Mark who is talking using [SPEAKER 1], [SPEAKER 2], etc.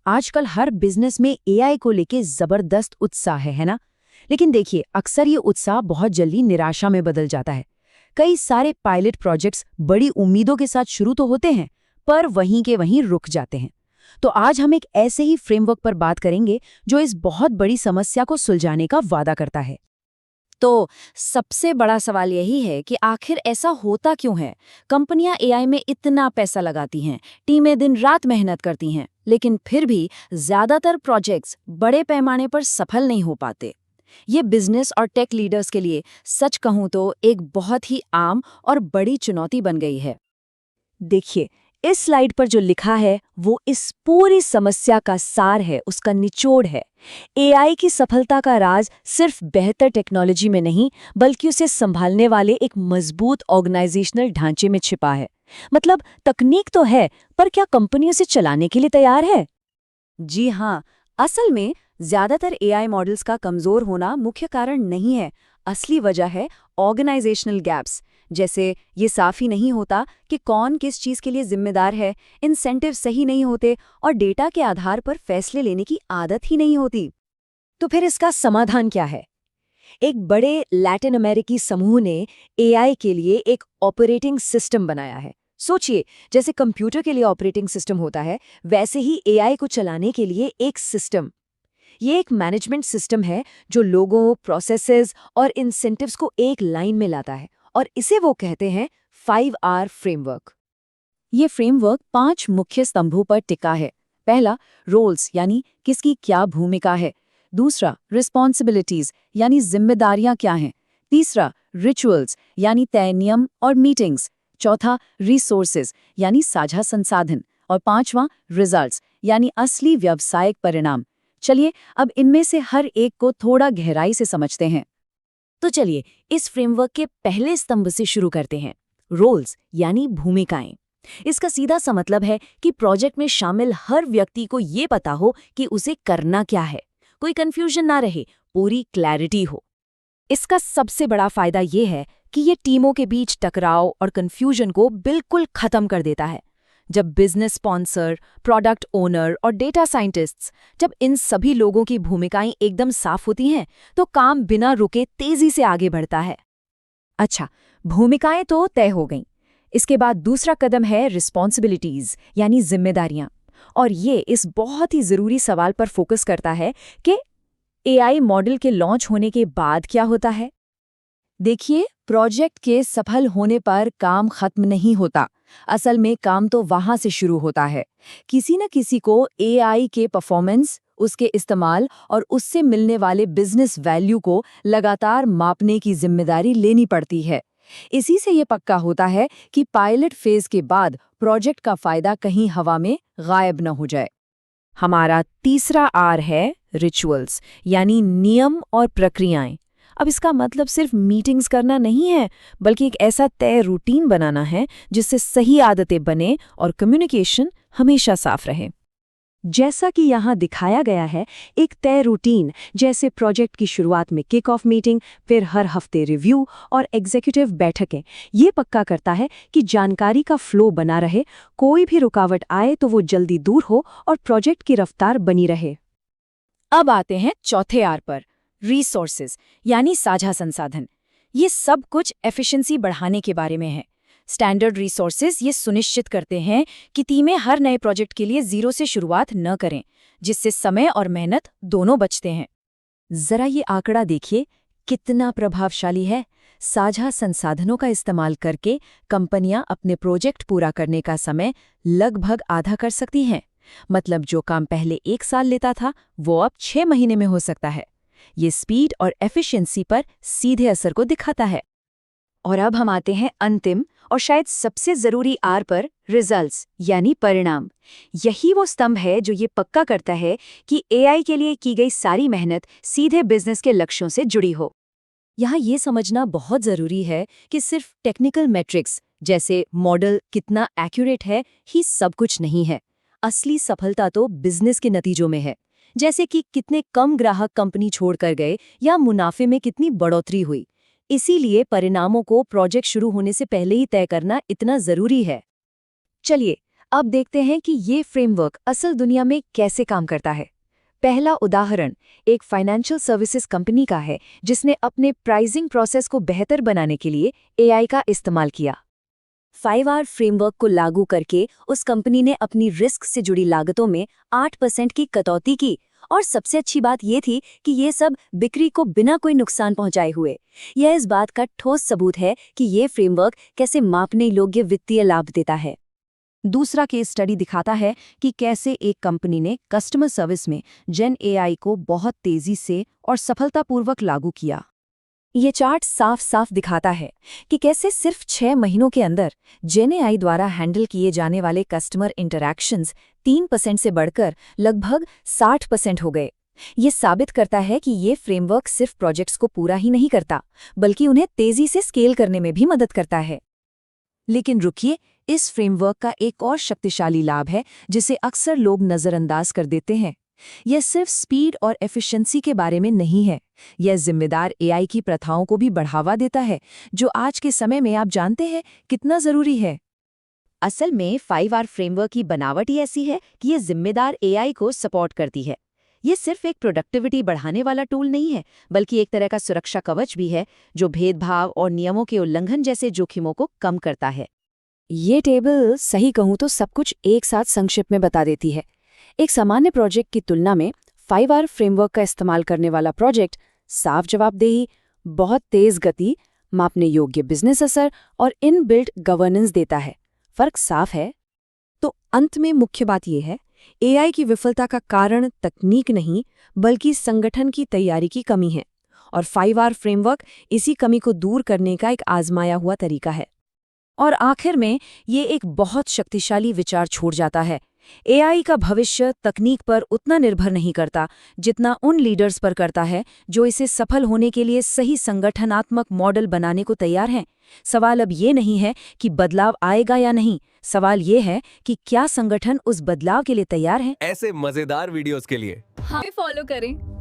[SPEAKER 1] आजकल हर बिजनेस में एआई को लेके जबरदस्त उत्साह है ना? लेकिन देखिए, अक्सर ये उत्साह बहुत जल्दी निराशा में बदल जाता है। कई सारे पायलट प्रोजेक्ट्स बड़ी उम्मीदों के साथ शुरू तो होते हैं, पर वहीं के वहीं रुक जाते हैं। तो आज हम एक ऐसे ही फ्रेमवर्क पर बात करेंगे जो इस बहुत बड़ी समस्या को सुलझाने का वादा करता है।
[SPEAKER 2] तो सबसे बड़ा सवाल यही है कि आखिर ऐसा होता क्यों है। कंपनियां एआई में इतना पैसा लगाती हैं, टीमें दिन रात मेहनत करती हैं, लेकिन फिर भी ज्यादातर प्रोजेक्ट्स बड़े पैमाने पर सफल नहीं हो पाते। ये बिजनेस और टेक लीडर्स के लिए सच कहूं तो एक बहुत ही आम और बड़ी चुनौती बन गई है।
[SPEAKER 1] देखिए, इस स्लाइड पर जो लिखा है वो इस पूरी समस्या का सार है, उसका निचोड़ है। एआई की सफलता का राज सिर्फ बेहतर टेक्नोलॉजी में नहीं, बल्कि उसे संभालने वाले एक मजबूत ऑर्गेनाइजेशनल ढांचे में छिपा है। मतलब तकनीक तो है, पर क्या कंपनी उसे चलाने के लिए तैयार है? जी हाँ, असल में ज्यादातर एआई मॉडल्स का कमजोर होना मुख्य कारण नहीं है। असली वजह है ऑर्गेनाइजेशनल गैप्स। जैसे ये साफ ही नहीं होता कि कौन किस चीज के लिए जिम्मेदार है, इंसेंटिव सही नहीं होते और डेटा के आधार पर फैसले लेने की आदत ही नहीं होती। तो फिर इसका समाधान क्या है? एक बड़े लैटिन अमेरिकी समूह ने एआई के लिए एक ऑपरेटिंग सिस्टम बनाया है। सोचिए, जैसे कंप्यूटर के लिए ऑपरेटिंग सिस्टम होता है, वैसे ही एआई को चलाने के लिए एक सिस्टम। ये एक मैनेजमेंट सिस्टम है जो लोगों, प्रोसेसेस और इंसेंटिव्स को एक लाइन में लाता है, और इसे वो कहते हैं 5R फ्रेमवर्क। ये फ्रेमवर्क 5 मुख्य स्तंभों पर टिका है। पहला, रोल्स यानी किसकी क्या भूमिका है। दूसरा, रिस्पॉन्सिबिलिटीज यानी जिम्मेदारियां क्या हैं। तीसरा, रिचुअल्स यानी तय नियम और मीटिंग्स। चौथा, रिसोर्सेज यानी साझा संसाधन। और पांचवां, रिजल्ट्स यानी असली व्यावसायिक परिणाम। चलिए अब इनमें से हर एक को थोड़ा गहराई से समझते हैं। तो चलिए इस फ्रेमवर्क के पहले स्तंभ से शुरू करते हैं, रोल्स यानी भूमिकाएं। इसका सीधा सा मतलब है कि प्रोजेक्ट में शामिल हर व्यक्ति को ये पता हो कि उसे करना क्या है, कोई कंफ्यूजन ना रहे, पूरी क्लैरिटी हो। इसका सबसे बड़ा फायदा ये है कि ये टीमों के बीच टकराव और कंफ्यूजन को बिल्कुल खत्म कर देता है। जब बिजनेस स्पॉन्सर, प्रोडक्ट ओनर और डेटा साइंटिस्ट्स, जब इन सभी लोगों की भूमिकाएं एकदम साफ होती हैं, तो काम बिना रुके तेजी से आगे बढ़ता है। अच्छा, भूमिकाएं तो तय हो गईं। इसके बाद दूसरा कदम है रिस्पॉन्सिबिलिटीज यानी जिम्मेदारियां। और ये इस बहुत ही जरूरी सवाल पर फोकस करता है कि एआई मॉडल के लॉन्च होने के बाद क्या होता है। देखिए, प्रोजेक्ट के सफल होने पर काम खत्म नहीं होता। असल में काम तो वहां से शुरू होता है। किसी न किसी को एआई के परफॉर्मेंस, उसके इस्तेमाल और उससे मिलने वाले बिजनेस वैल्यू को लगातार मापने की जिम्मेदारी लेनी पड़ती है। इसी से ये पक्का होता है कि पायलट फेज के बाद प्रोजेक्ट का फायदा कहीं हवा में गायब न हो जाए। हमारा तीसरा आर है रिचुअल्स यानी नियम और प्रक्रियाएं। अब इसका मतलब सिर्फ मीटिंग्स करना नहीं है, बल्कि एक ऐसा तय रूटीन बनाना है जिससे सही आदतें बने और कम्युनिकेशन हमेशा साफ रहे। जैसा कि यहाँ दिखाया गया है, एक तय रूटीन, जैसे प्रोजेक्ट की शुरुआत में किक ऑफ मीटिंग, फिर हर हफ्ते रिव्यू और एग्जीक्यूटिव बैठकें, ये पक्का करता है कि जानकारी का फ्लो बना रहे, कोई भी रुकावट आए तो वो जल्दी दूर हो और प्रोजेक्ट की रफ्तार बनी रहे। अब आते हैं चौथे आर पर, रिसोर्सेज यानी साझा संसाधन। ये सब कुछ एफिशिएंसी बढ़ाने के बारे में है। स्टैंडर्ड रिसोर्सेज ये सुनिश्चित करते हैं कि टीमें हर नए प्रोजेक्ट के लिए जीरो से शुरुआत न करें, जिससे समय और मेहनत दोनों बचते हैं। जरा ये आंकड़ा देखिए, कितना प्रभावशाली है। साझा संसाधनों का इस्तेमाल करके कंपनियां अपने प्रोजेक्ट पूरा करने का समय लगभग आधा कर सकती हैं। मतलब जो काम पहले 1 साल लेता था, वो अब 6 महीने में हो सकता है। ये स्पीड और एफिशिएंसी पर सीधे असर को दिखाता है। और अब हम आते हैं अंतिम और शायद सबसे जरूरी आर पर, रिजल्ट्स यानी परिणाम। यही वो स्तंभ है जो ये पक्का करता है कि एआई के लिए की गई सारी मेहनत सीधे बिजनेस के लक्ष्यों से जुड़ी हो। यहाँ ये समझना बहुत जरूरी है कि सिर्फ टेक्निकल मैट्रिक्स जैसे मॉडल कितना एक्यूरेट है ही सब कुछ नहीं है। असली सफलता तो बिजनेस के नतीजों में है, जैसे कि कितने कम ग्राहक कंपनी छोड़कर गए या मुनाफे में कितनी बढ़ोतरी हुई। इसीलिए परिणामों को प्रोजेक्ट शुरू होने से पहले ही तय करना इतना जरूरी है। चलिए अब देखते हैं कि ये फ्रेमवर्क असल दुनिया में कैसे काम करता है। पहला उदाहरण एक फाइनेंशियल सर्विसेज कंपनी का है जिसने अपने प्राइसिंग प्रोसेस को बेहतर बनाने के लिए एआई का इस्तेमाल किया। 5R फ्रेमवर्क को लागू करके उस कंपनी ने अपनी रिस्क से जुड़ी लागतों में 8% की कटौती की, और सबसे अच्छी बात ये थी कि ये सब बिक्री को बिना कोई नुकसान पहुंचाए हुए। यह इस बात का ठोस सबूत है कि ये फ्रेमवर्क कैसे मापने योग्य वित्तीय लाभ देता है।
[SPEAKER 2] दूसरा केस स्टडी दिखाता है कि कैसे एक कंपनी ने कस्टमर सर्विस में जेन एआई को बहुत तेजी से और सफलतापूर्वक लागू किया।
[SPEAKER 1] ये चार्ट साफ साफ दिखाता है कि कैसे सिर्फ 6 महीनों के अंदर जेन एआई द्वारा हैंडल किए जाने वाले कस्टमर इंटरैक्शंस 3% से बढ़कर लगभग 60% हो गए। ये साबित करता है कि ये फ्रेमवर्क सिर्फ प्रोजेक्ट्स को पूरा ही नहीं करता, बल्कि उन्हें तेजी से स्केल करने में भी मदद करता है।
[SPEAKER 2] लेकिन रुकिए, इस फ्रेमवर्क का एक और शक्तिशाली लाभ है जिसे अक्सर लोग नज़रअंदाज कर देते हैं। यह सिर्फ स्पीड और एफिशिएंसी के बारे में नहीं है, यह जिम्मेदार एआई की प्रथाओं को भी बढ़ावा देता है, जो आज के समय में आप जानते हैं कितना ज़रूरी है।
[SPEAKER 3] असल में 5R फ्रेमवर्क की बनावट ही ऐसी है कि ये जिम्मेदार एआई को सपोर्ट करती है। ये सिर्फ एक प्रोडक्टिविटी बढ़ाने वाला टूल नहीं है, बल्कि एक तरह का सुरक्षा कवच भी है जो भेदभाव और नियमों के उल्लंघन जैसे जोखिमों को कम करता है।
[SPEAKER 1] ये टेबल सही कहूँ तो सब कुछ एक साथ संक्षिप्त में बता देती है। एक सामान्य प्रोजेक्ट की तुलना में 5R फ्रेमवर्क का इस्तेमाल करने वाला प्रोजेक्ट साफ जवाबदेही, बहुत तेज गति, मापने योग्य बिजनेस असर और इनबिल्ट गवर्नेंस देता है। फर्क साफ है। तो अंत में मुख्य बात यह है, एआई की विफलता का कारण तकनीक नहीं, बल्कि संगठन की तैयारी की कमी है, और 5R फ्रेमवर्क इसी कमी को दूर करने का एक आजमाया हुआ तरीका है।
[SPEAKER 2] और आखिर में ये एक बहुत शक्तिशाली विचार छोड़ जाता है। एआई का भविष्य तकनीक पर उतना निर्भर नहीं करता जितना उन लीडर्स पर करता है जो इसे सफल होने के लिए सही संगठनात्मक मॉडल बनाने को तैयार हैं। सवाल अब ये नहीं है कि बदलाव आएगा या नहीं, सवाल ये है कि क्या संगठन उस बदलाव के लिए तैयार है।
[SPEAKER 4] ऐसे मजेदार वीडियोस के लिए
[SPEAKER 5] हमें फॉलो करें